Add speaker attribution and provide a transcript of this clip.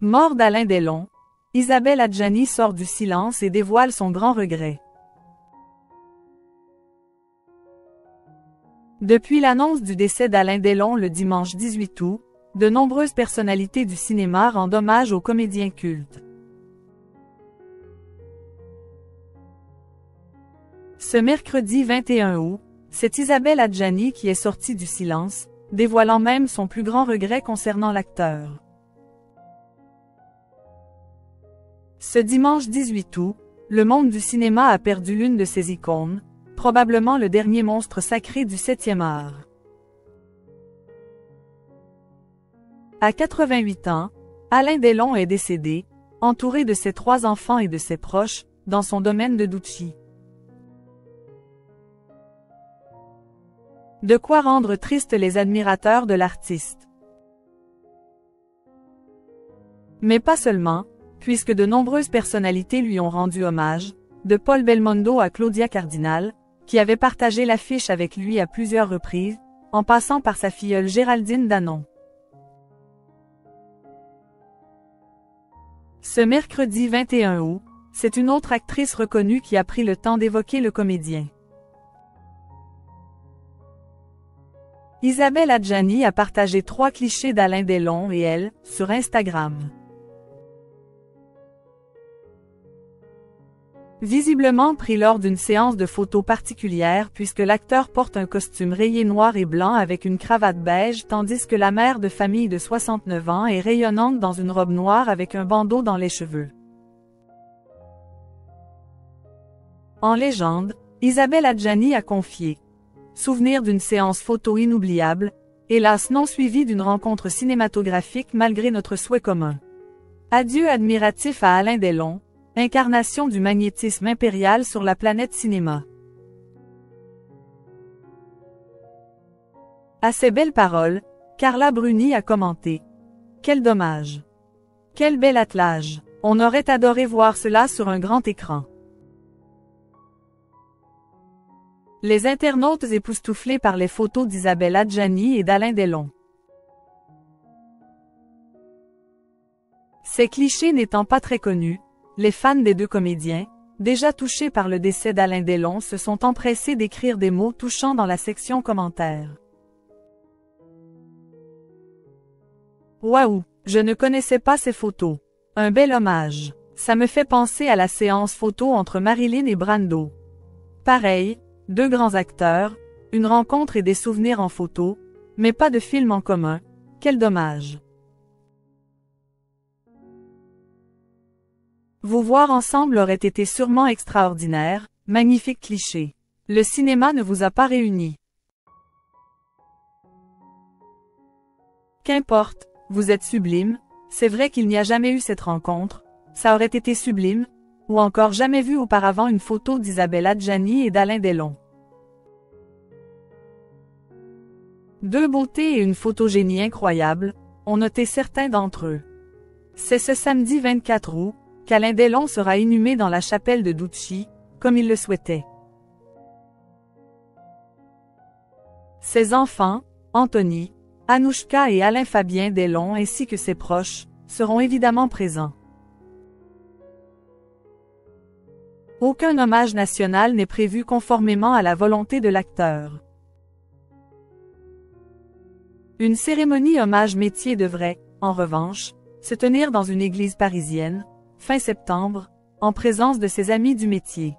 Speaker 1: Mort d'Alain Delon, Isabelle Adjani sort du silence et dévoile son grand regret. Depuis l'annonce du décès d'Alain Delon le dimanche 18 août, de nombreuses personnalités du cinéma rendent hommage au comédien culte. Ce mercredi 21 août, c'est Isabelle Adjani qui est sortie du silence, dévoilant même son plus grand regret concernant l'acteur. Ce dimanche 18 août, le monde du cinéma a perdu l'une de ses icônes, probablement le dernier monstre sacré du 7e art. À 88 ans, Alain Delon est décédé, entouré de ses 3 enfants et de ses proches, dans son domaine de Douchy. De quoi rendre tristes les admirateurs de l'artiste. Mais pas seulement, puisque de nombreuses personnalités lui ont rendu hommage, de Paul Belmondo à Claudia Cardinal, qui avait partagé l'affiche avec lui à plusieurs reprises, en passant par sa filleule Géraldine Danon. Ce mercredi 21 août, c'est une autre actrice reconnue qui a pris le temps d'évoquer le comédien. Isabelle Adjani a partagé 3 clichés d'Alain Delon et elle, sur Instagram. Visiblement pris lors d'une séance de photos particulière puisque l'acteur porte un costume rayé noir et blanc avec une cravate beige tandis que la mère de famille de 69 ans est rayonnante dans une robe noire avec un bandeau dans les cheveux. En légende, Isabelle Adjani a confié « Souvenir d'une séance photo inoubliable, hélas non suivie d'une rencontre cinématographique malgré notre souhait commun. Adieu admiratif à Alain Delon, incarnation du magnétisme impérial sur la planète cinéma. » À ces belles paroles, Carla Bruni a commenté « Quel dommage! Quel bel attelage! On aurait adoré voir cela sur un grand écran. » Les internautes époustouflés par les photos d'Isabelle Adjani et d'Alain Delon. Ces clichés n'étant pas très connus, les fans des 2 comédiens, déjà touchés par le décès d'Alain Delon se sont empressés d'écrire des mots touchants dans la section commentaires. Waouh, je ne connaissais pas ces photos. Un bel hommage. Ça me fait penser à la séance photo entre Marilyn et Brando. Pareil, 2 grands acteurs, une rencontre et des souvenirs en photo, mais pas de film en commun. Quel dommage. Vous voir ensemble aurait été sûrement extraordinaire, magnifique cliché. Le cinéma ne vous a pas réunis. Qu'importe, vous êtes sublime, c'est vrai qu'il n'y a jamais eu cette rencontre, ça aurait été sublime, ou encore jamais vu auparavant une photo d'Isabelle Adjani et d'Alain Delon. 2 beautés et une photogénie incroyable, ont noté certains d'entre eux. C'est ce samedi 24 août, qu'Alain Delon sera inhumé dans la chapelle de Douchy, comme il le souhaitait. Ses enfants, Anthony, Anouchka et Alain Fabien Delon ainsi que ses proches, seront évidemment présents. Aucun hommage national n'est prévu conformément à la volonté de l'acteur. Une cérémonie hommage métier devrait, en revanche, se tenir dans une église parisienne, fin septembre, en présence de ses amis du métier.